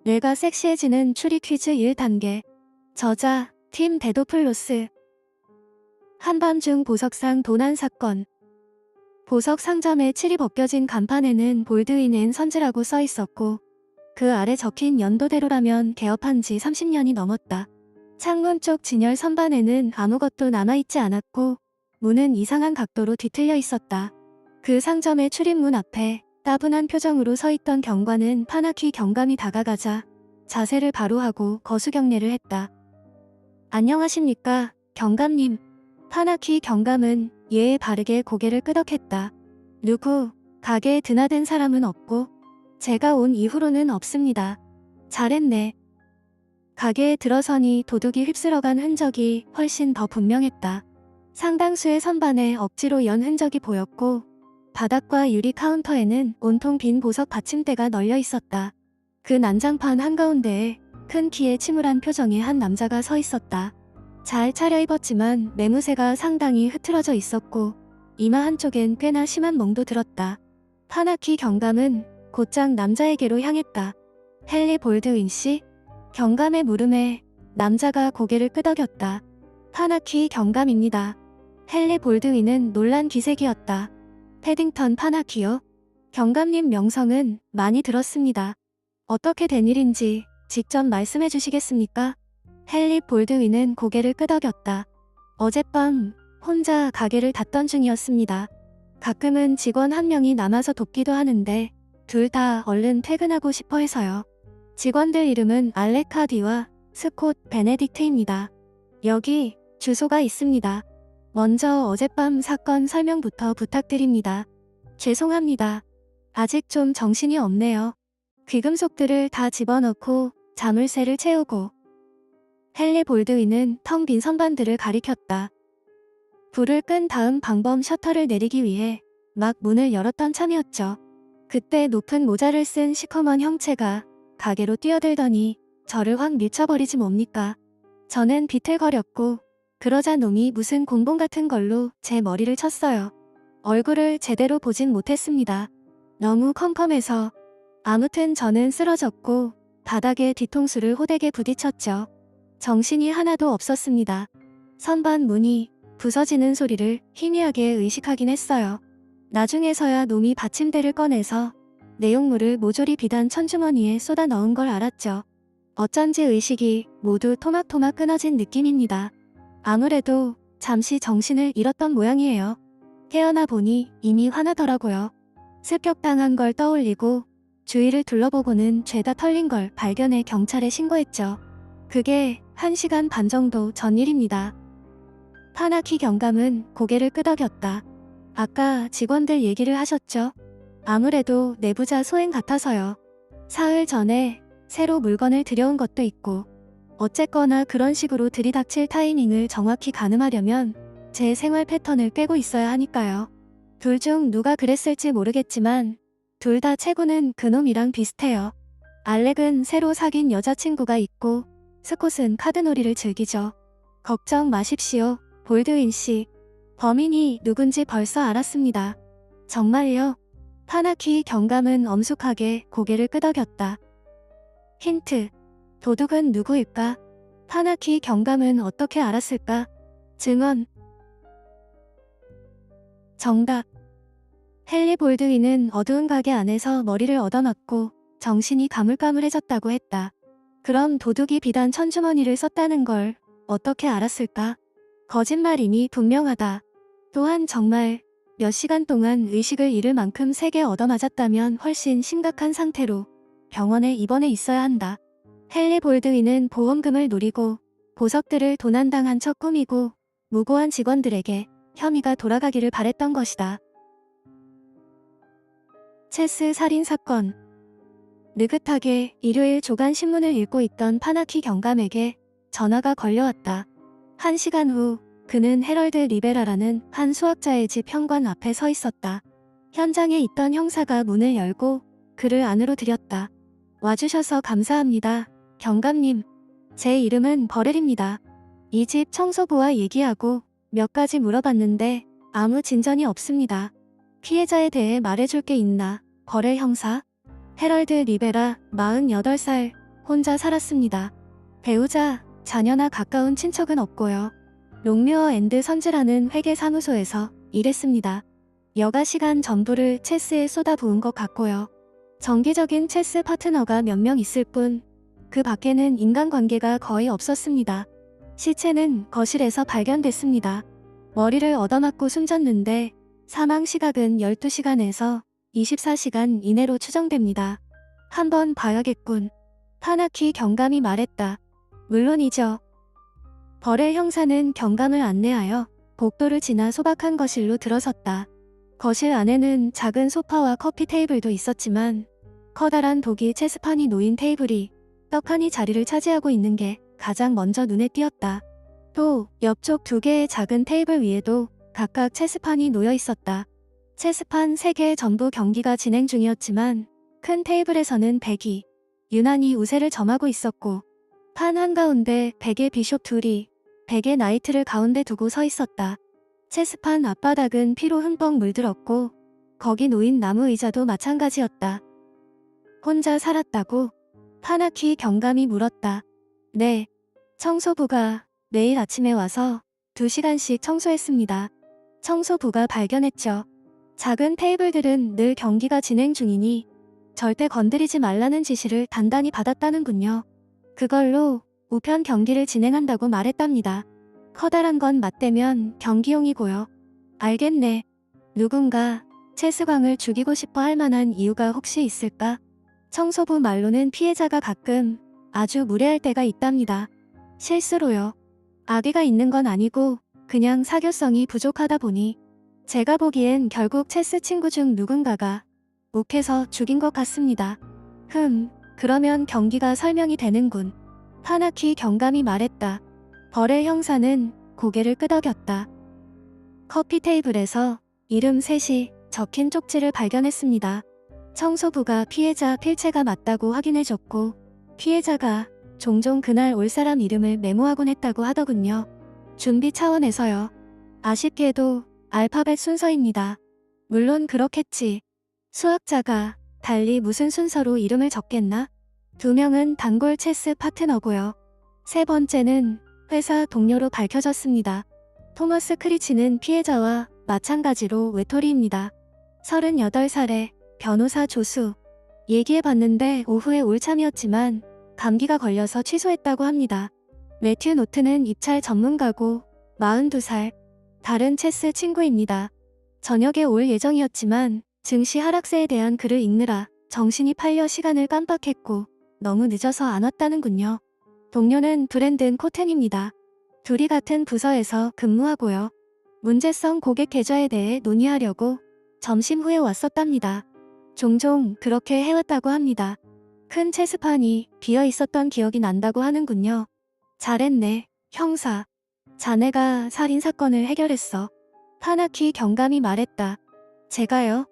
뇌가 섹시해지는 추리 퀴즈 1단계. 저자 팀 데도플로스. 한밤중 보석상 도난 사건. 보석 상점의 칠이 벗겨진 간판에는 볼드윈 앤 선즈라고 써 있었고 그 아래 적힌 연도대로라면 개업한 지 30년이 넘었다. 창문 쪽 진열 선반에는 아무것도 남아있지 않았고 문은 이상한 각도로 뒤틀려 있었다. 그 상점의 출입문 앞에 따분한 표정으로 서 있던 경관은 파나키 경감이 다가가자 자세를 바로 하고 거수경례를 했다. 안녕하십니까, 경감님. 파나키 경감은 예의 바르게 고개를 끄덕했다. 누구, 가게에 드나든 사람은 없고 제가 온 이후로는 없습니다. 잘했네. 가게에 들어서니 도둑이 휩쓸어간 흔적이 훨씬 더 분명했다. 상당수의 선반에 억지로 연 흔적이 보였고 바닥과 유리 카운터에는 온통 빈 보석 받침대가 널려 있었다. 그 난장판 한가운데에 큰 키에 침울한 표정의 한 남자가 서 있었다. 잘 차려입었지만 매무새가 상당히 흐트러져 있었고 이마 한쪽엔 꽤나 심한 멍도 들었다. 파나키 경감은 곧장 남자에게로 향했다. 헨리 볼드윈 씨? 경감의 물음에 남자가 고개를 끄덕였다. 파나키 경감입니다. 헨리 볼드윈은 놀란 기색이었다. 패딩턴 파나키요? 경감님 명성은 많이 들었습니다. 어떻게 된 일인지 직접 말씀해 주시겠습니까? 헨리 볼드윈은 고개를 끄덕였다. 어젯밤 혼자 가게를 닫던 중이었습니다. 가끔은 직원 한 명이 남아서 돕기도 하는데 둘 다 얼른 퇴근하고 싶어 해서요. 직원들 이름은 알레카디와 스콧 베네딕트입니다. 여기 주소가 있습니다. 먼저 어젯밤 사건 설명부터 부탁드립니다. 죄송합니다. 아직 좀 정신이 없네요. 귀금속들을 다 집어넣고 자물쇠를 채우고. 헨리 볼드윈은 텅 빈 선반들을 가리켰다. 불을 끈 다음 방범 셔터를 내리기 위해 막 문을 열었던 참이었죠. 그때 높은 모자를 쓴 시커먼 형체가 가게로 뛰어들더니 저를 확 밀쳐버리지 뭡니까. 저는 비틀거렸고 그러자 놈이 무슨 곤봉 같은 걸로 제 머리를 쳤어요. 얼굴을 제대로 보진 못했습니다. 너무 컴컴해서. 아무튼 저는 쓰러졌고 바닥에 뒤통수를 호되게 부딪혔죠. 정신이 하나도 없었습니다. 선반 문이 부서지는 소리를 희미하게 의식하긴 했어요. 나중에서야 놈이 받침대를 꺼내서 내용물을 모조리 비단 천주머니에 쏟아 넣은 걸 알았죠. 어쩐지 의식이 모두 토막토막 끊어진 느낌입니다. 아무래도 잠시 정신을 잃었던 모양이에요. 깨어나 보니 이미 화나더라고요. 습격당한 걸 떠올리고 주위를 둘러보고는 죄다 털린 걸 발견해 경찰에 신고했죠. 그게 1시간 반 정도 전 일입니다. 파나키 경감은 고개를 끄덕였다. 아까 직원들 얘기를 하셨죠? 아무래도 내부자 소행 같아서요. 사흘 전에 새로 물건을 들여온 것도 있고 어쨌거나 그런 식으로 들이닥칠 타이밍을 정확히 가늠하려면 제 생활 패턴을 꿰고 있어야 하니까요. 둘 중 누가 그랬을지 모르겠지만 둘 다 체구는 그놈이랑 비슷해요. 알렉은 새로 사귄 여자친구가 있고 스콧은 카드놀이를 즐기죠. 걱정 마십시오, 볼드윈 씨. 범인이 누군지 벌써 알았습니다. 정말요? 파나키 경감은 엄숙하게 고개를 끄덕였다. 힌트. 도둑은 누구일까? 파나키 경감은 어떻게 알았을까? 증언. 정답. 헨리 볼드윈은 어두운 가게 안에서 머리를 얻어맞고 정신이 가물가물해졌다고 했다. 그럼 도둑이 비단 천주머니를 썼다는 걸 어떻게 알았을까? 거짓말임이 분명하다. 또한 정말 몇 시간 동안 의식을 잃을 만큼 세게 얻어맞았다면 훨씬 심각한 상태로 병원에 입원해 있어야 한다. 헨리 볼드윈은 보험금을 노리고 보석들을 도난당한 척 꾸미고 무고한 직원들에게 혐의가 돌아가기를 바랬던 것이다. 체스 살인 사건. 느긋하게 일요일 조간 신문을 읽고 있던 파나키 경감에게 전화가 걸려왔다. 1시간 후 그는 헤럴드 리베라라는 한 수학자의 집 현관 앞에 서 있었다. 현장에 있던 형사가 문을 열고 그를 안으로 들였다. 와주셔서 감사합니다, 경감님. 제 이름은 버렐입니다. 이 집 청소부와 얘기하고 몇 가지 물어봤는데 아무 진전이 없습니다. 피해자에 대해 말해줄 게 있나, 버렐 형사? 헤럴드 리베라, 48살, 혼자 살았습니다. 배우자, 자녀나 가까운 친척은 없고요. 롱뮤어 앤드 선즈라는 회계사무소에서 일했습니다. 여가 시간 전부를 체스에 쏟아부은 것 같고요. 정기적인 체스 파트너가 몇 명 있을 뿐, 그 밖에는 인간관계가 거의 없었습니다. 시체는 거실에서 발견됐습니다. 머리를 얻어맞고 숨졌는데 사망 시각은 12시간에서 24시간 이내로 추정됩니다. 한번 봐야겠군. 타나키 경감이 말했다. 물론이죠. 벌의 형사는 경감을 안내하여 복도를 지나 소박한 거실로 들어섰다. 거실 안에는 작은 소파와 커피 테이블도 있었지만 커다란 독일 체스판이 놓인 테이블이 떡하니 자리를 차지하고 있는 게 가장 먼저 눈에 띄었다. 또 옆쪽 2개의 작은 테이블 위에도 각각 체스판이 놓여 있었다. 체스판 3개 전부 경기가 진행 중이었지만 큰 테이블에서는 백이 유난히 우세를 점하고 있었고 판 한가운데 백의 비숍 둘이 백의 나이트를 가운데 두고 서 있었다. 체스판 앞바닥은 피로 흠뻑 물들었고 거기 놓인 나무 의자도 마찬가지였다. 혼자 살았다고? 타나키 경감이 물었다. 네. 청소부가 매일 아침에 와서 2시간씩 청소했습니다. 청소부가 발견했죠. 작은 테이블들은 늘 경기가 진행 중이니 절대 건드리지 말라는 지시를 단단히 받았다는군요. 그걸로 우편 경기를 진행한다고 말했답니다. 커다란 건 맞대면 경기용이고요. 알겠네. 누군가 체스광을 죽이고 싶어 할 만한 이유가 혹시 있을까? 청소부 말로는 피해자가 가끔 아주 무례할 때가 있답니다. 실수로요. 악의가 있는 건 아니고 그냥 사교성이 부족하다 보니 제가 보기엔 결국 체스 친구 중 누군가가 욱해서 죽인 것 같습니다. 그러면 경기가 설명이 되는군. 타나키 경감이 말했다. 벌의 형사는 고개를 끄덕였다. 커피 테이블에서 이름 셋이 적힌 쪽지를 발견했습니다. 청소부가 피해자 필체가 맞다고 확인해줬고 피해자가 종종 그날 올 사람 이름을 메모하곤 했다고 하더군요. 준비 차원에서요. 아쉽게도 알파벳 순서입니다. 물론 그렇겠지. 수학자가 달리 무슨 순서로 이름을 적겠나? 2명은 단골 체스 파트너고요. 3번째는 회사 동료로 밝혀졌습니다. 토머스 크리치는 피해자와 마찬가지로 외톨이입니다. 38살의 변호사 조수. 얘기해봤는데 오후에 올 참이었지만 감기가 걸려서 취소했다고 합니다. 매튜 노트는 입찰 전문가고 42살. 다른 체스 친구입니다. 저녁에 올 예정이었지만 증시 하락세에 대한 글을 읽느라 정신이 팔려 시간을 깜빡했고 너무 늦어서 안 왔다는군요. 동료는 브랜든 코텐입니다. 둘이 같은 부서에서 근무하고요. 문제성 고객 계좌에 대해 논의하려고 점심 후에 왔었답니다. 종종 그렇게 해왔다고 합니다. 큰 체스판이 비어 있었던 기억이 난다고 하는군요. 잘했네, 형사. 자네가 살인사건을 해결했어. 타나키 경감이 말했다. 제가요?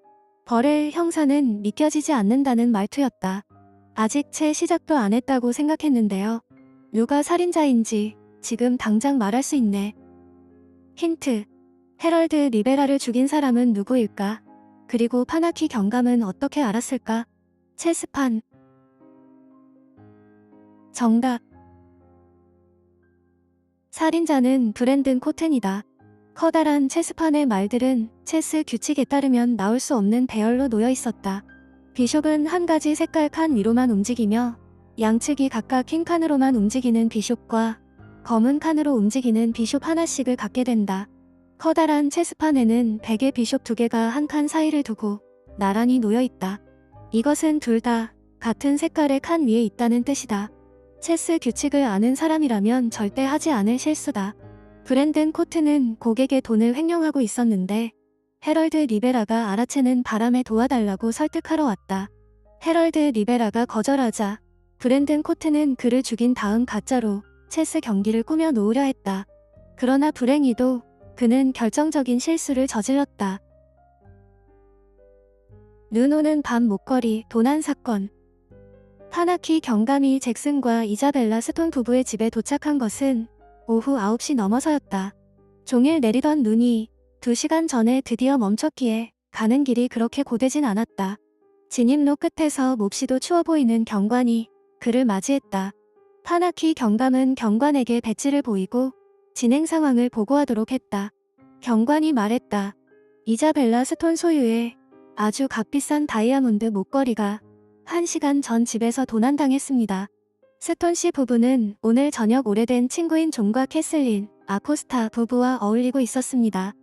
벌의 형사는 믿겨지지 않는다는 말투였다. 아직 채 시작도 안 했다고 생각했는데요. 누가 살인자인지 지금 당장 말할 수 있네. 힌트. 헤럴드 리베라를 죽인 사람은 누구일까? 그리고 타나키 경감은 어떻게 알았을까? 체스판. 정답. 살인자는 브랜든 코튼이다. 커다란 체스판의 말들은 체스 규칙에 따르면 나올 수 없는 배열로 놓여 있었다. 비숍은 한 가지 색깔 칸 위로만 움직이며 양측이 각각 흰 칸으로만 움직이는 비숍과 검은 칸으로 움직이는 비숍 하나씩을 갖게 된다. 커다란 체스판에는 100의 비숍 2개가 한 칸 사이를 두고 나란히 놓여 있다. 이것은 둘 다 같은 색깔의 칸 위에 있다는 뜻이다. 체스 규칙을 아는 사람이라면 절대 하지 않을 실수다. 브랜든 코트는 고객의 돈을 횡령하고 있었는데 헤럴드 리베라가 알아채는 바람에 도와달라고 설득하러 왔다. 헤럴드 리베라가 거절하자 브랜든 코트는 그를 죽인 다음 가짜로 체스 경기를 꾸며 놓으려 했다. 그러나 불행히도 그는 결정적인 실수를 저질렀다. 눈 오는 밤 목걸이 도난 사건. 타나키 경감이 잭슨과 이자벨라 스톤 부부의 집에 도착한 것은 오후 9시 넘어서였다. 종일 내리던 눈이 2시간 전에 드디어 멈췄기에 가는 길이 그렇게 고되진 않았다. 진입로 끝에서 몹시도 추워 보이는 경관이 그를 맞이했다. 파나키 경감은 경관에게 배지를 보이고 진행 상황을 보고하도록 했다. 경관이 말했다. 이자벨라 스톤 소유의 아주 값비싼 다이아몬드 목걸이가 1시간 전 집에서 도난당했습니다. 스톤 씨 부부는 오늘 저녁 오래된 친구인 존과 캐슬린, 아코스타 부부와 어울리고 있었습니다.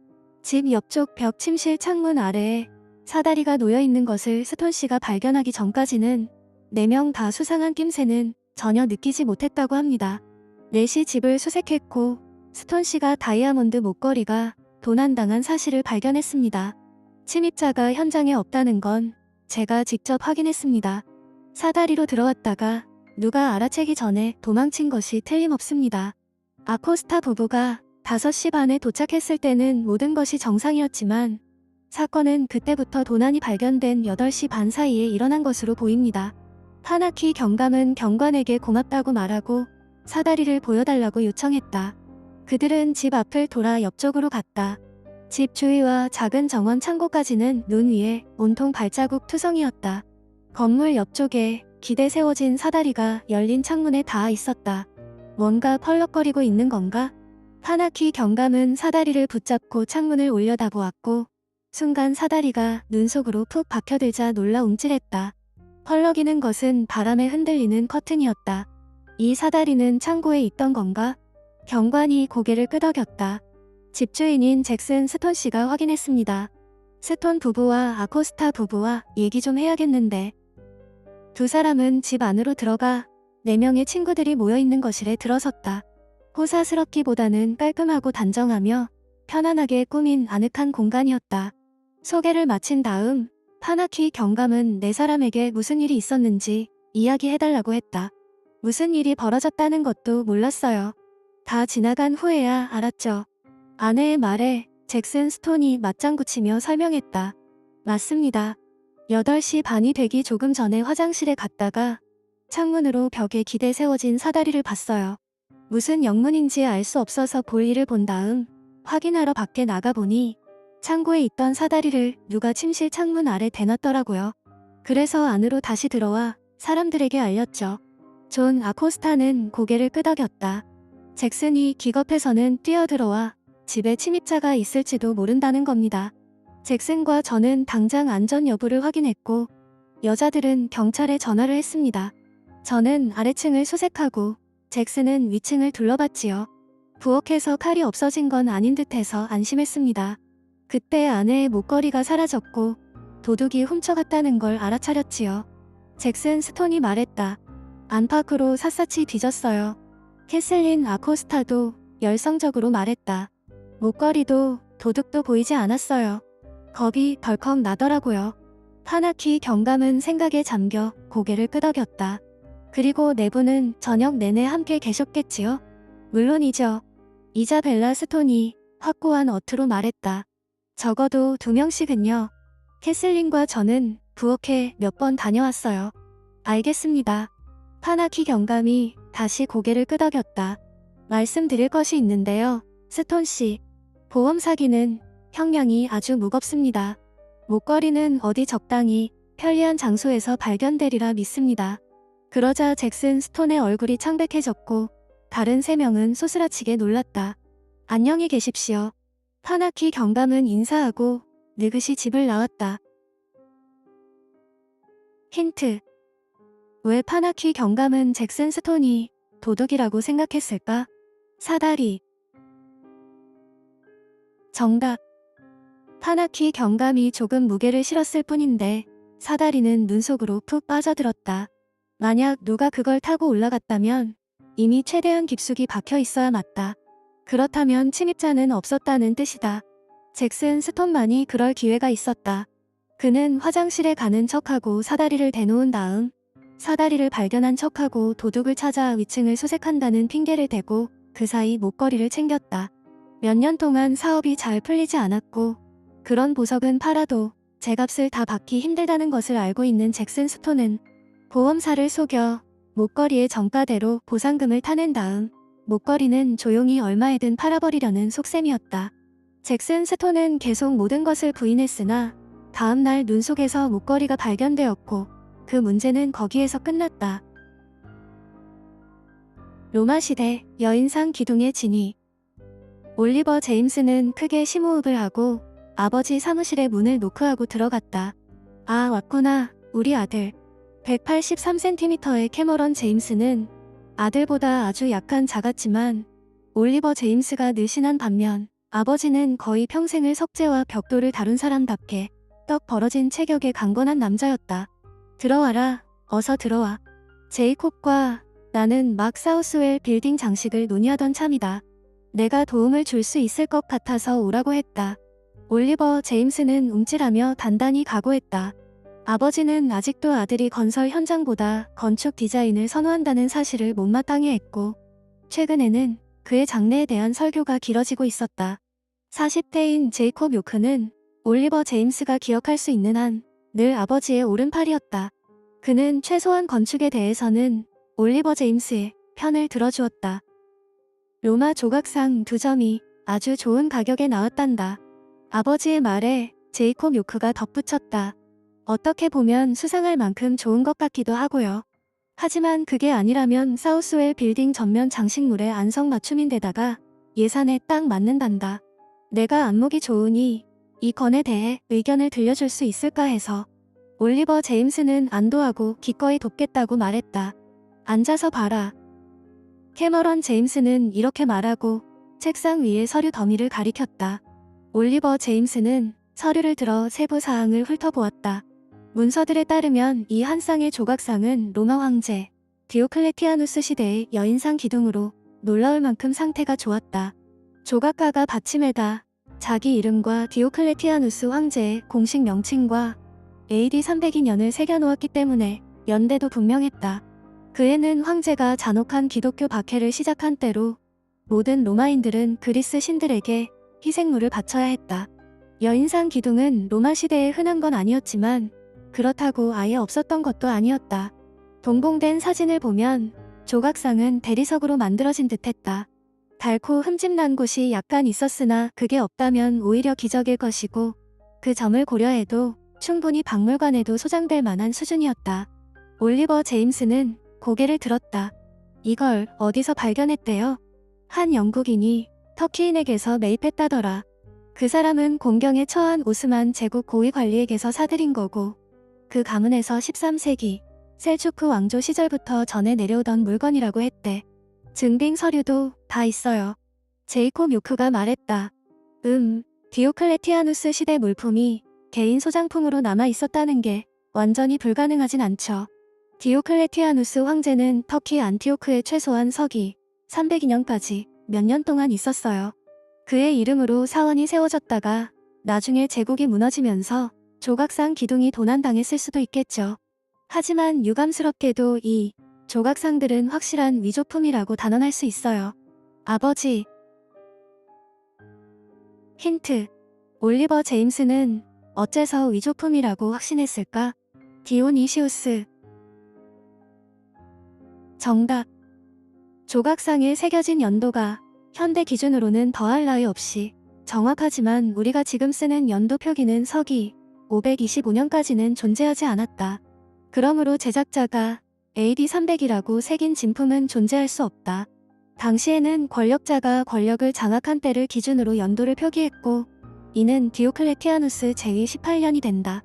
집 옆쪽 벽 침실 창문 아래에 사다리가 놓여있는 것을 스톤 씨가 발견하기 전까지는 4명 다 수상한 낌새는 전혀 느끼지 못했다고 합니다. 넷이 집을 수색했고 스톤 씨가 다이아몬드 목걸이가 도난당한 사실을 발견했습니다. 침입자가 현장에 없다는 건 제가 직접 확인했습니다. 사다리로 들어왔다가 누가 알아채기 전에 도망친 것이 틀림없습니다. 아코스타 부부가 5시 반에 도착했을 때는 모든 것이 정상이었지만 사건은 그때부터 도난이 발견된 8시 반 사이에 일어난 것으로 보입니다. 파나키 경감은 경관에게 고맙다고 말하고 사다리를 보여달라고 요청했다. 그들은 집 앞을 돌아 옆쪽으로 갔다. 집 주위와 작은 정원 창고까지는 눈 위에 온통 발자국 투성이었다. 건물 옆쪽에 기대 세워진 사다리가 열린 창문에 닿아 있었다. 뭔가 펄럭거리고 있는 건가? 파나키 경감은 사다리를 붙잡고 창문을 올려다보았고 순간 사다리가 눈 속으로 푹 박혀들자 놀라 움찔했다. 펄럭이는 것은 바람에 흔들리는 커튼이었다. 이 사다리는 창고에 있던 건가? 경관이 고개를 끄덕였다. 집주인인 잭슨 스톤 씨가 확인했습니다. 스톤 부부와 아코스타 부부와 얘기 좀 해야겠는데. 두 사람은 집 안으로 들어가 4명의 친구들이 모여있는 거실에 들어섰다. 호사스럽기보다는 깔끔하고 단정하며 편안하게 꾸민 아늑한 공간이었다. 소개를 마친 다음 파나키 경감은 4사람에게 무슨 일이 있었는지 이야기해달라고 했다. 무슨 일이 벌어졌다는 것도 몰랐어요. 다 지나간 후에야 알았죠. 아내의 말에 잭슨 스톤이 맞장구 치며 설명했다. 맞습니다. 8시 반이 되기 조금 전에 화장실에 갔다가 창문으로 벽에 기대 세워진 사다리를 봤어요. 무슨 영문인지 알 수 없어서 볼일을 본 다음 확인하러 밖에 나가보니 창고에 있던 사다리를 누가 침실 창문 아래 대놨더라고요. 그래서 안으로 다시 들어와 사람들에게 알렸죠. 존 아코스타는 고개를 끄덕였다. 잭슨이 기겁해서는 뛰어들어와 집에 침입자가 있을지도 모른다는 겁니다. 잭슨과 저는 당장 안전 여부를 확인했고 여자들은 경찰에 전화를 했습니다. 저는 아래층을 수색하고 잭슨은 위층을 둘러봤지요. 부엌에서 칼이 없어진 건 아닌 듯해서 안심했습니다. 그때 아내의 목걸이가 사라졌고 도둑이 훔쳐갔다는 걸 알아차렸지요. 잭슨 스톤이 말했다. 안팎으로 샅샅이 뒤졌어요. 캐슬린 아코스타도 열성적으로 말했다. 목걸이도 도둑도 보이지 않았어요. 겁이 덜컥 나더라고요. 파나키 경감은 생각에 잠겨 고개를 끄덕였다. 그리고 4분은 저녁 내내 함께 계셨겠지요? 물론이죠. 이자벨라 스톤이 확고한 어투로 말했다. 적어도 2명씩은요. 캐슬린과 저는 부엌에 몇 번 다녀왔어요. 알겠습니다. 파나키 경감이 다시 고개를 끄덕였다. 말씀드릴 것이 있는데요. 스톤 씨. 보험 사기는 형량이 아주 무겁습니다. 목걸이는 어디 적당히 편리한 장소에서 발견되리라 믿습니다. 그러자 잭슨 스톤의 얼굴이 창백해졌고 다른 3명은 소스라치게 놀랐다. 안녕히 계십시오. 파나키 경감은 인사하고 느긋이 집을 나왔다. 힌트. 왜 파나키 경감은 잭슨 스톤이 도둑이라고 생각했을까? 사다리. 정답. 파나키 경감이 조금 무게를 실었을 뿐인데 사다리는 눈 속으로 푹 빠져들었다. 만약 누가 그걸 타고 올라갔다면 이미 최대한 깊숙이 박혀 있어야 맞다. 그렇다면 침입자는 없었다는 뜻이다. 잭슨 스톤만이 그럴 기회가 있었다. 그는 화장실에 가는 척하고 사다리를 대놓은 다음 사다리를 발견한 척하고 도둑을 찾아 위층을 수색한다는 핑계를 대고 그 사이 목걸이를 챙겼다. 몇 년 동안 사업이 잘 풀리지 않았고 그런 보석은 팔아도 제값을 다 받기 힘들다는 것을 알고 있는 잭슨 스톤은 보험사를 속여 목걸이의 정가대로 보상금을 타낸 다음 목걸이는 조용히 얼마에든 팔아버리려는 속셈이었다. 잭슨 스톤은 계속 모든 것을 부인했으나 다음날 눈 속에서 목걸이가 발견되었고 그 문제는 거기에서 끝났다. 로마 시대 여인상 기둥의 진위. 올리버 제임스는 크게 심호흡을 하고 아버지 사무실의 문을 노크하고 들어갔다. 아, 왔구나, 우리 아들. 183cm의 캐머런 제임스는 아들보다 아주 약간 작았지만 올리버 제임스가 늘씬한 반면 아버지는 거의 평생을 석재와 벽돌을 다룬 사람답게 떡 벌어진 체격의 강건한 남자였다. 들어와라, 어서 들어와. 제이콥과 나는 막 사우스웰 빌딩 장식을 논의하던 참이다. 내가 도움을 줄 수 있을 것 같아서 오라고 했다. 올리버 제임스는 움찔하며 단단히 각오했다. 아버지는 아직도 아들이 건설 현장보다 건축 디자인을 선호한다는 사실을 못마땅해 했고 최근에는 그의 장래에 대한 설교가 길어지고 있었다. 40대인 제이콥 요크는 올리버 제임스가 기억할 수 있는 한 늘 아버지의 오른팔이었다. 그는 최소한 건축에 대해서는 올리버 제임스의 편을 들어주었다. 로마 조각상 2점이 아주 좋은 가격에 나왔단다. 아버지의 말에 제이콥 요크가 덧붙였다. 어떻게 보면 수상할 만큼 좋은 것 같기도 하고요. 하지만 그게 아니라면 사우스웰 빌딩 전면 장식물의 안성맞춤인데다가 예산에 딱 맞는단다. 내가 안목이 좋으니 이 건에 대해 의견을 들려줄 수 있을까 해서. 올리버 제임스는 안도하고 기꺼이 돕겠다고 말했다. 앉아서 봐라. 캐머런 제임스는 이렇게 말하고 책상 위에 서류 더미를 가리켰다. 올리버 제임스는 서류를 들어 세부 사항을 훑어보았다. 문서들에 따르면 이 한 쌍의 조각상은 로마 황제 디오클레티아누스 시대의 여인상 기둥으로 놀라울 만큼 상태가 좋았다. 조각가가 받침에다 자기 이름과 디오클레티아누스 황제의 공식 명칭과 AD 302년을 새겨놓았기 때문에 연대도 분명했다. 그에는 황제가 잔혹한 기독교 박해를 시작한 때로 모든 로마인들은 그리스 신들에게 희생물을 바쳐야 했다. 여인상 기둥은 로마 시대에 흔한 건 아니었지만 그렇다고 아예 없었던 것도 아니었다. 동봉된 사진을 보면 조각상은 대리석으로 만들어진 듯했다. 닳고 흠집난 곳이 약간 있었으나 그게 없다면 오히려 기적일 것이고 그 점을 고려해도 충분히 박물관에도 소장될 만한 수준이었다. 올리버 제임스는 고개를 들었다. 이걸 어디서 발견했대요? 한 영국인이 터키인에게서 매입했다더라. 그 사람은 공경에 처한 오스만 제국 고위 관리에게서 사들인 거고 그 가문에서 13세기 셀주크 왕조 시절부터 전해 내려오던 물건이라고 했대. 증빙 서류도 다 있어요. 제이콥 요크가 말했다. 디오클레티아누스 시대 물품이 개인 소장품으로 남아 있었다는 게 완전히 불가능하진 않죠. 디오클레티아누스 황제는 터키 안티오크에 최소한 서기 302년까지 몇 년 동안 있었어요. 그의 이름으로 사원이 세워졌다가 나중에 제국이 무너지면서 조각상 기둥이 도난당했을 수도 있겠죠. 하지만 유감스럽게도 이 조각상들은 확실한 위조품이라고 단언할 수 있어요. 아버지. 힌트. 올리버 제임스는 어째서 위조품이라고 확신했을까? 디오니시우스. 정답. 조각상에 새겨진 연도가 현대 기준으로는 더할 나위 없이 정확하지만 우리가 지금 쓰는 연도 표기는 서기 525년까지는 존재하지 않았다. 그러므로 제작자가 AD 300이라고 새긴 진품은 존재할 수 없다. 당시에는 권력자가 권력을 장악한 때를 기준으로 연도를 표기했고 이는 디오클레티아누스 제18년이 된다.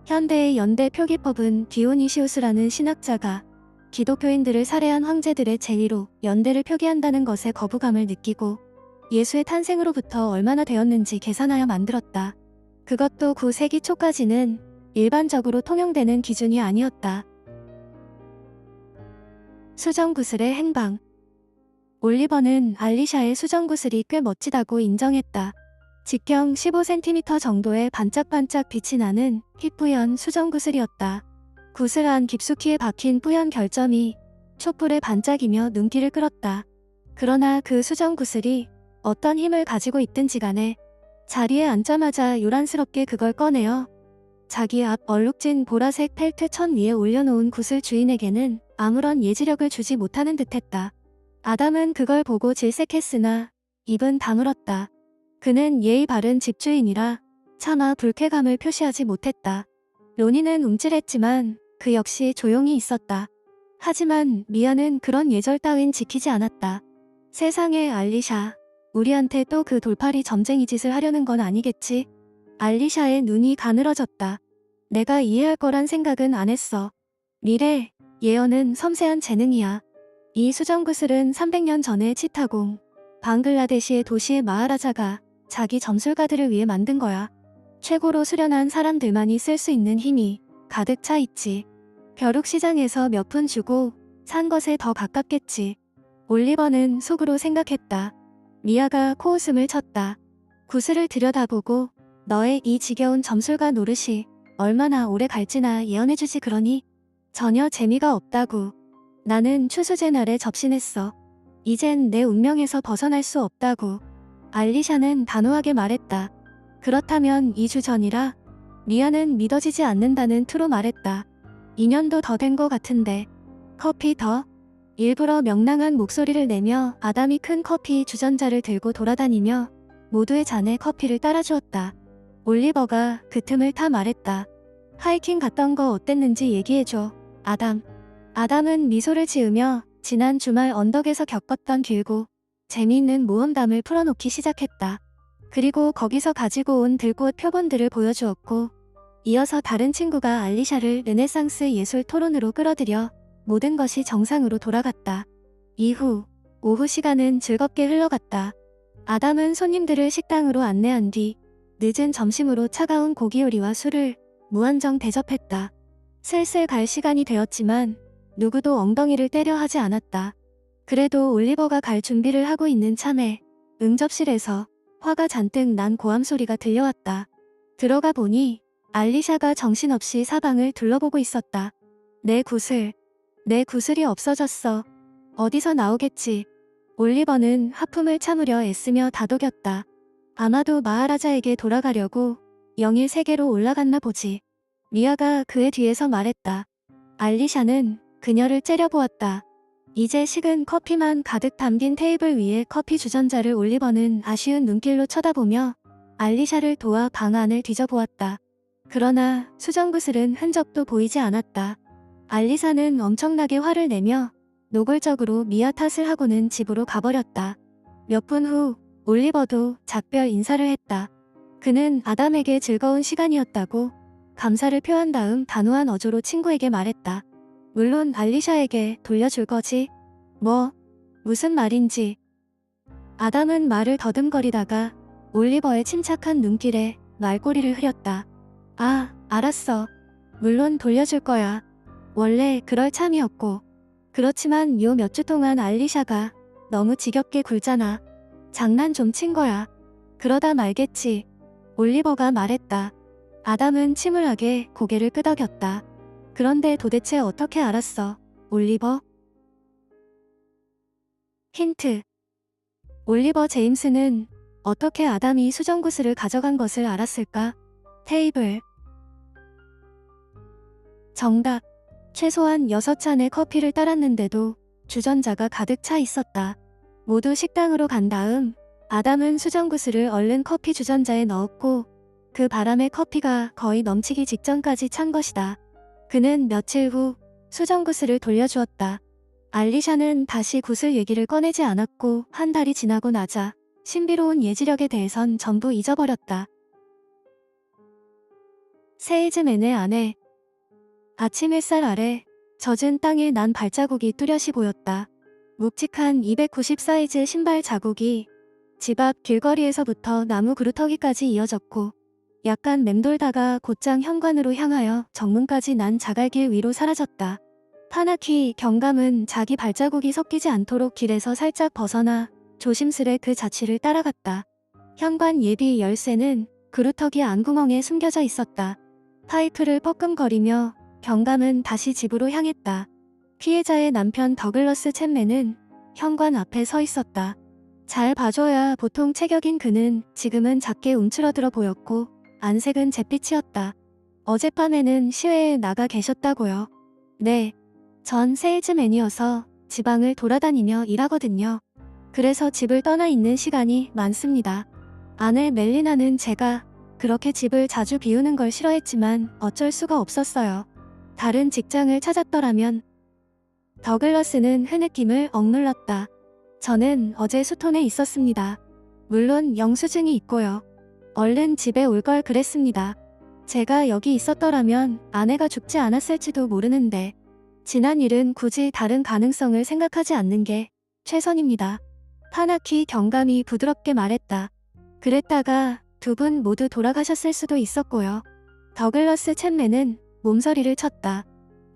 현대의 연대 표기법은 디오니시우스라는 신학자가 기독교인들을 살해한 황제들의 제위로 연대를 표기한다는 것에 거부감을 느끼고 예수의 탄생으로부터 얼마나 되었는지 계산하여 만들었다. 그것도 9세기 초까지는 일반적으로 통용되는 기준이 아니었다. 수정구슬의 행방. 올리버는 알리샤의 수정구슬이 꽤 멋지다고 인정했다. 직경 15cm 정도의 반짝반짝 빛이 나는 휘뿌연 수정구슬이었다. 구슬 안 깊숙이에 박힌 뿌연 결점이 촛불에 반짝이며 눈길을 끌었다. 그러나 그 수정구슬이 어떤 힘을 가지고 있든지 간에 자리에 앉자마자 요란스럽게 그걸 꺼내어 자기 앞 얼룩진 보라색 펠트 천 위에 올려놓은 구슬 주인에게는 아무런 예지력을 주지 못하는 듯했다. 아담은 그걸 보고 질색했으나 입은 다물었다. 그는 예의 바른 집주인이라 차마 불쾌감을 표시하지 못했다. 로니는 움찔했지만 그 역시 조용히 있었다. 하지만 미아는 그런 예절 따윈 지키지 않았다. 세상에 알리샤, 우리한테 또 그 돌팔이 점쟁이 짓을 하려는 건 아니겠지? 알리샤의 눈이 가늘어졌다. 내가 이해할 거란 생각은 안 했어. 미래, 예언은 섬세한 재능이야. 이 수정구슬은 300년 전에 치타공, 방글라데시의 도시의 마하라자가 자기 점술가들을 위해 만든 거야. 최고로 수련한 사람들만이 쓸 수 있는 힘이 가득 차 있지. 벼룩시장에서 몇 푼 주고 산 것에 더 가깝겠지. 올리버는 속으로 생각했다. 미아가 코웃음을 쳤다. 구슬을 들여다보고 너의 이 지겨운 점술가 노릇이 얼마나 오래 갈지나 예언해주지 그러니? 전혀 재미가 없다고. 나는 추수제 날에 접신했어. 이젠 내 운명에서 벗어날 수 없다고. 알리샤는 단호하게 말했다. 그렇다면 2주 전이라? 미아는 믿어지지 않는다는 투로 말했다. 2년도 더 된 것 같은데. 커피 더? 일부러 명랑한 목소리를 내며 아담이 큰 커피 주전자를 들고 돌아다니며 모두의 잔에 커피를 따라주었다. 올리버가 그 틈을 타 말했다. 하이킹 갔던 거 어땠는지 얘기해줘, 아담. 아담은 미소를 지으며 지난 주말 언덕에서 겪었던 길고 재미있는 모험담을 풀어놓기 시작했다. 그리고 거기서 가지고 온 들꽃 표본들을 보여주었고 이어서 다른 친구가 알리샤를 르네상스 예술 토론으로 끌어들여 모든 것이 정상으로 돌아갔다. 이후 오후 시간은 즐겁게 흘러갔다. 아담은 손님들을 식당으로 안내한 뒤 늦은 점심으로 차가운 고기 요리와 술을 무한정 대접했다. 슬슬 갈 시간이 되었지만 누구도 엉덩이를 때려 하지 않았다. 그래도 올리버가 갈 준비를 하고 있는 참에 응접실에서 화가 잔뜩 난 고함 소리가 들려왔다. 들어가 보니 알리샤가 정신없이 사방을 둘러보고 있었다. 내 구슬이 없어졌어. 어디서 나오겠지. 올리버는 하품을 참으려 애쓰며 다독였다. 아마도 마하라자에게 돌아가려고 영일 세계로 올라갔나 보지. 미아가 그의 뒤에서 말했다. 알리샤는 그녀를 째려보았다. 이제 식은 커피만 가득 담긴 테이블 위에 커피 주전자를 올리버는 아쉬운 눈길로 쳐다보며 알리샤를 도와 방 안을 뒤져보았다. 그러나 수정구슬은 흔적도 보이지 않았다. 알리사는 엄청나게 화를 내며 노골적으로 미아 탓을 하고는 집으로 가버렸다. 몇 분 후 올리버도 작별 인사를 했다. 그는 아담에게 즐거운 시간이었다고 감사를 표한 다음 단호한 어조로 친구에게 말했다. 물론 알리샤에게 돌려줄 거지. 뭐? 무슨 말인지. 아담은 말을 더듬거리다가 올리버의 침착한 눈길에 말꼬리를 흐렸다. 아, 알았어. 물론 돌려줄 거야. 원래 그럴 참이었고. 그렇지만 요 몇 주 동안 알리샤가 너무 지겹게 굴잖아. 장난 좀 친 거야. 그러다 말겠지. 올리버가 말했다. 아담은 침울하게 고개를 끄덕였다. 그런데 도대체 어떻게 알았어, 올리버? 힌트. 올리버 제임스는 어떻게 아담이 수정구슬을 가져간 것을 알았을까? 테이블. 정답. 최소한 6잔의 커피를 따랐는데도 주전자가 가득 차 있었다. 모두 식당으로 간 다음 아담은 수정구슬을 얼른 커피 주전자에 넣었고 그 바람에 커피가 거의 넘치기 직전까지 찬 것이다. 그는 며칠 후 수정구슬을 돌려주었다. 알리샤는 다시 구슬 얘기를 꺼내지 않았고 한 달이 지나고 나자 신비로운 예지력에 대해선 전부 잊어버렸다. 세이즈맨의 아내. 아침 햇살 아래 젖은 땅에 난 발자국이 뚜렷이 보였다. 묵직한 290 사이즈 신발 자국이 집 앞 길거리에서부터 나무 그루터기까지 이어졌고 약간 맴돌다가 곧장 현관으로 향하여 정문까지 난 자갈길 위로 사라졌다. 파나키 경감은 자기 발자국이 섞이지 않도록 길에서 살짝 벗어나 조심스레 그 자취를 따라갔다. 현관 예비 열쇠는 그루터기 안구멍에 숨겨져 있었다. 파이프를 뻐끔거리며 경감은 다시 집으로 향했다. 피해자의 남편 더글러스 챗맨은 현관 앞에 서 있었다. 잘 봐줘야 보통 체격인 그는 지금은 작게 움츠러들어 보였고 안색은 잿빛이었다. 어젯밤에는 시외에 나가 계셨다고요. 네. 전 세일즈맨이어서 지방을 돌아다니며 일하거든요. 그래서 집을 떠나 있는 시간이 많습니다. 아내 멜리나는 제가 그렇게 집을 자주 비우는 걸 싫어했지만 어쩔 수가 없었어요. 다른 직장을 찾았더라면 더글러스는 흐느낌을 억눌렀다. 저는 어제 수톤에 있었습니다. 물론 영수증이 있고요. 얼른 집에 올 걸 그랬습니다. 제가 여기 있었더라면 아내가 죽지 않았을지도 모르는데 지난 일은 굳이 다른 가능성을 생각하지 않는 게 최선입니다. 파나키 경감이 부드럽게 말했다. 그랬다가 두 분 모두 돌아가셨을 수도 있었고요. 더글러스 챗맨은 몸서리를 쳤다.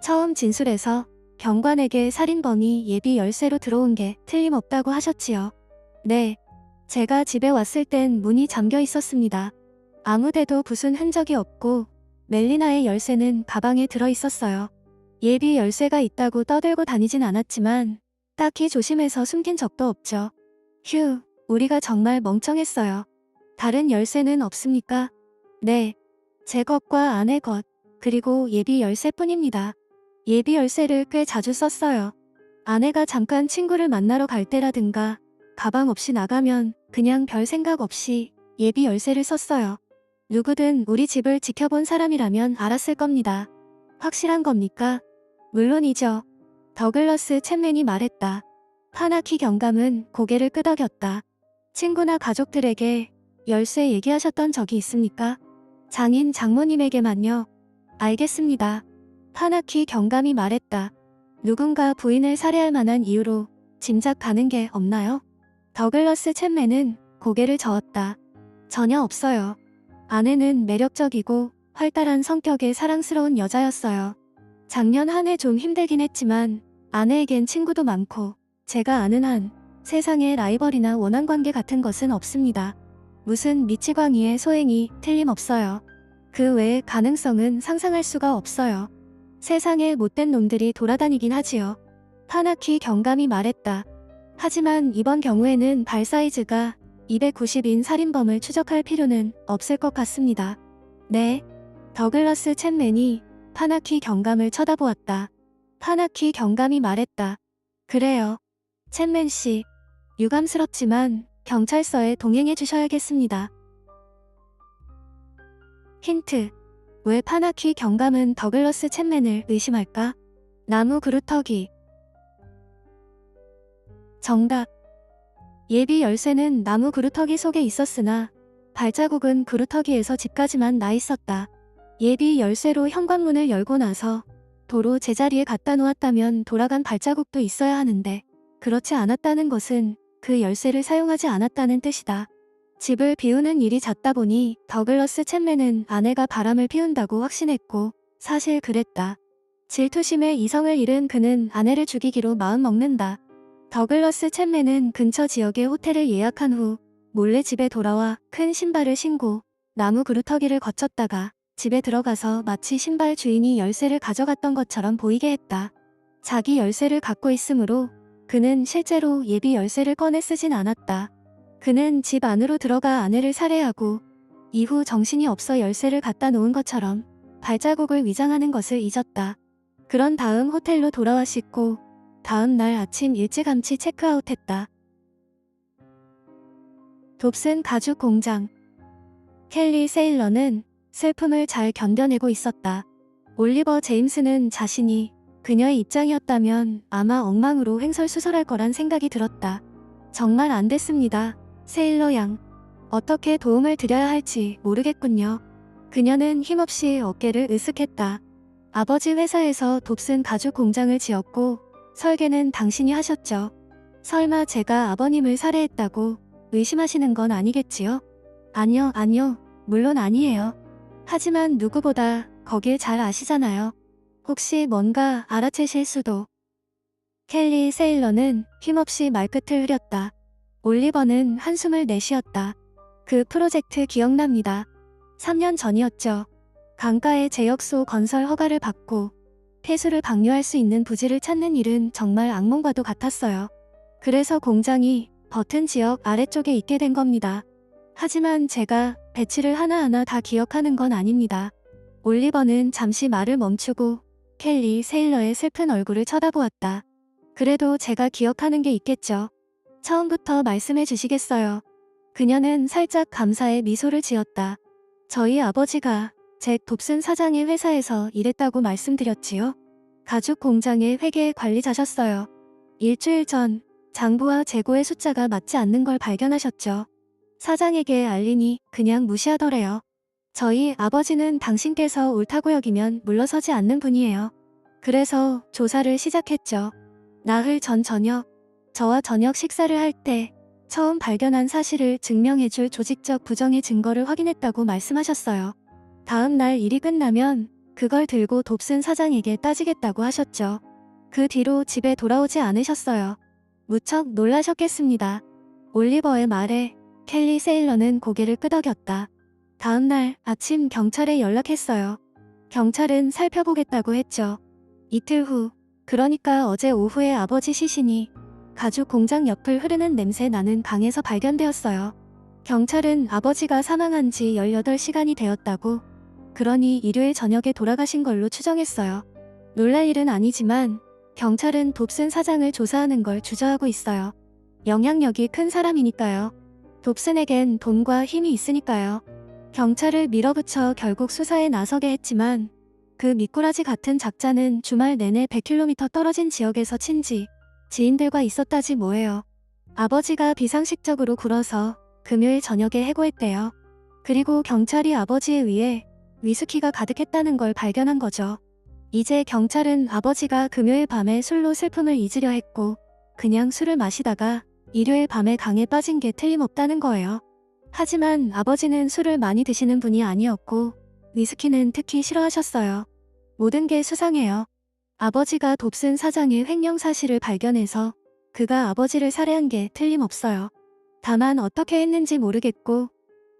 처음 진술에서 경관에게 살인범이 예비 열쇠로 들어온 게 틀림없다고 하셨지요. 네. 제가 집에 왔을 땐 문이 잠겨 있었습니다. 아무데도 부순 흔적이 없고 멜리나의 열쇠는 가방에 들어 있었어요. 예비 열쇠가 있다고 떠들고 다니진 않았지만 딱히 조심해서 숨긴 적도 없죠. 휴, 우리가 정말 멍청했어요. 다른 열쇠는 없습니까? 네. 제 것과 아내 것, 그리고 예비 열쇠뿐입니다. 예비 열쇠를 꽤 자주 썼어요. 아내가 잠깐 친구를 만나러 갈 때라든가 가방 없이 나가면 그냥 별 생각 없이 예비 열쇠를 썼어요. 누구든 우리 집을 지켜본 사람이라면 알았을 겁니다. 확실한 겁니까? 물론이죠. 더글러스 챗맨이 말했다. 파나키 경감은 고개를 끄덕였다. 친구나 가족들에게 열쇠 얘기하셨던 적이 있습니까? 장인 장모님에게만요. 알겠습니다. 파나키 경감이 말했다. 누군가 부인을 살해할 만한 이유로 짐작 가는 게 없나요? 더글러스 챗맨은 고개를 저었다. 전혀 없어요. 아내는 매력적이고 활달한 성격의 사랑스러운 여자였어요. 작년 한 해 좀 힘들긴 했지만 아내에겐 친구도 많고 제가 아는 한 세상에 라이벌이나 원한관계 같은 것은 없습니다. 무슨 미치광이의 소행이 틀림없어요. 그 외의 가능성은 상상할 수가 없어요. 세상에 못된 놈들이 돌아다니긴 하지요. 파나키 경감이 말했다. 하지만 이번 경우에는 발 사이즈가 290인 살인범을 추적할 필요는 없을 것 같습니다. 네. 더글러스 챗맨이 파나키 경감을 쳐다보았다. 파나키 경감이 말했다. 그래요. 챗맨 씨. 유감스럽지만 경찰서에 동행해 주셔야겠습니다. 힌트. 왜 파나키 경감은 더글러스 챗맨을 의심할까? 나무 그루터기. 정답. 예비 열쇠는 나무 그루터기 속에 있었으나 발자국은 그루터기에서 집까지만 나 있었다. 예비 열쇠로 현관문을 열고 나서 도로 제자리에 갖다 놓았다면 돌아간 발자국도 있어야 하는데 그렇지 않았다는 것은 그 열쇠를 사용하지 않았다는 뜻이다. 집을 비우는 일이 잦다 보니 더글러스 챗맨은 아내가 바람을 피운다고 확신했고 사실 그랬다. 질투심에 이성을 잃은 그는 아내를 죽이기로 마음먹는다. 더글러스 챗맨은 근처 지역의 호텔을 예약한 후 몰래 집에 돌아와 큰 신발을 신고 나무 그루터기를 거쳤다가 집에 들어가서 마치 신발 주인이 열쇠를 가져갔던 것처럼 보이게 했다. 자기 열쇠를 갖고 있으므로 그는 실제로 예비 열쇠를 꺼내 쓰진 않았다. 그는 집 안으로 들어가 아내를 살해하고 이후 정신이 없어 열쇠를 갖다 놓은 것처럼 발자국을 위장하는 것을 잊었다. 그런 다음 호텔로 돌아와 씻고 다음 날 아침 일찌감치 체크아웃했다. 돕슨 가죽 공장. 켈리 세일러는 슬픔을 잘 견뎌내고 있었다. 올리버 제임스는 자신이 그녀의 입장이었다면 아마 엉망으로 횡설수설할 거란 생각이 들었다. 정말 안 됐습니다. 세일러 양. 어떻게 도움을 드려야 할지 모르겠군요. 그녀는 힘없이 어깨를 으쓱했다. 아버지 회사에서 돕슨 가죽 공장을 지었고 설계는 당신이 하셨죠. 설마 제가 아버님을 살해했다고 의심하시는 건 아니겠지요? 아니요, 물론 아니에요. 하지만 누구보다 거길 잘 아시잖아요. 혹시 뭔가 알아채실 수도. 켈리 세일러는 힘없이 말끝을 흐렸다. 올리버는 한숨을 내쉬었다. 그 프로젝트 기억납니다. 3년 전이었죠. 강가에 제역소 건설 허가를 받고 폐수를 방류할 수 있는 부지를 찾는 일은 정말 악몽과도 같았어요. 그래서 공장이 버튼 지역 아래쪽에 있게 된 겁니다. 하지만 제가 배치를 하나하나 다 기억하는 건 아닙니다. 올리버는 잠시 말을 멈추고 켈리 세일러의 슬픈 얼굴을 쳐다보았다. 그래도 제가 기억하는 게 있겠죠. 처음부터 말씀해 주시겠어요. 그녀는 살짝 감사의 미소를 지었다. 저희 아버지가 잭 돕슨 사장의 회사에서 일했다고 말씀드렸지요. 가죽 공장의 회계 관리자셨어요. 일주일 전 장부와 재고의 숫자가 맞지 않는 걸 발견하셨죠. 사장에게 알리니 그냥 무시하더래요. 저희 아버지는 당신께서 옳다고 여기면 물러서지 않는 분이에요. 그래서 조사를 시작했죠. 나흘 전 저녁, 저와 저녁 식사를 할 때 처음 발견한 사실을 증명해줄 조직적 부정의 증거를 확인했다고 말씀하셨어요. 다음 날 일이 끝나면 그걸 들고 돕슨 사장에게 따지겠다고 하셨죠. 그 뒤로 집에 돌아오지 않으셨어요. 무척 놀라셨겠습니다. 올리버의 말에 켈리 세일러는 고개를 끄덕였다. 다음 날 아침 경찰에 연락했어요. 경찰은 살펴보겠다고 했죠. 이틀 후, 그러니까 어제 오후에 아버지 시신이 가죽 공장 옆을 흐르는 냄새 나는 방에서 발견되었어요. 경찰은 아버지가 사망한 지 18시간이 되었다고, 그러니 일요일 저녁에 돌아가신 걸로 추정했어요. 놀랄 일은 아니지만 경찰은 돕슨 사장을 조사하는 걸 주저하고 있어요. 영향력이 큰 사람이니까요. 돕슨에겐 돈과 힘이 있으니까요. 경찰을 밀어붙여 결국 수사에 나서게 했지만 그 미꾸라지 같은 작자는 주말 내내 100km 떨어진 지역에서 친지, 지인들과 있었다지 뭐예요. 아버지가 비상식적으로 굴어서 금요일 저녁에 해고했대요. 그리고 경찰이 아버지에 의해 위스키가 가득했다는 걸 발견한 거죠. 이제 경찰은 아버지가 금요일 밤에 술로 슬픔을 잊으려 했고 그냥 술을 마시다가 일요일 밤에 강에 빠진 게 틀림없다는 거예요. 하지만 아버지는 술을 많이 드시는 분이 아니었고 위스키는 특히 싫어하셨어요. 모든 게 수상해요. 아버지가 돕슨 사장의 횡령 사실을 발견해서 그가 아버지를 살해한 게 틀림없어요. 다만 어떻게 했는지 모르겠고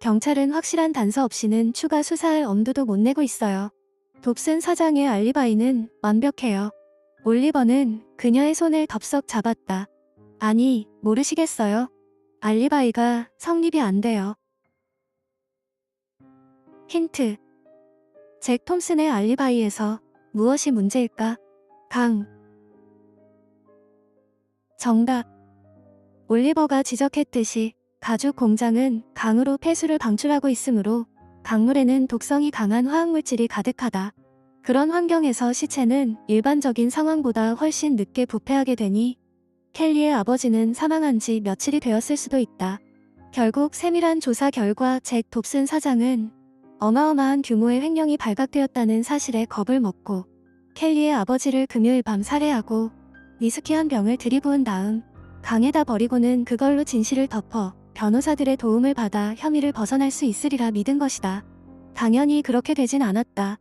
경찰은 확실한 단서 없이는 추가 수사할 엄두도 못 내고 있어요. 돕슨 사장의 알리바이는 완벽해요. 올리버는 그녀의 손을 덥석 잡았다. 아니, 모르시겠어요? 알리바이가 성립이 안 돼요. 힌트. 잭 톰슨의 알리바이에서 무엇이 문제일까? 강. 정답. 올리버가 지적했듯이 가죽 공장은 강으로 폐수를 방출하고 있으므로 강물에는 독성이 강한 화학물질이 가득하다. 그런 환경에서 시체는 일반적인 상황보다 훨씬 늦게 부패하게 되니 켈리의 아버지는 사망한 지 며칠이 되었을 수도 있다. 결국 세밀한 조사 결과 잭 돕슨 사장은 어마어마한 규모의 횡령이 발각되었다는 사실에 겁을 먹고 켈리의 아버지를 금요일 밤 살해하고 위스키 한 병을 들이부은 다음 강에다 버리고는 그걸로 진실을 덮어 변호사들의 도움을 받아 혐의를 벗어날 수 있으리라 믿은 것이다. 당연히 그렇게 되진 않았다.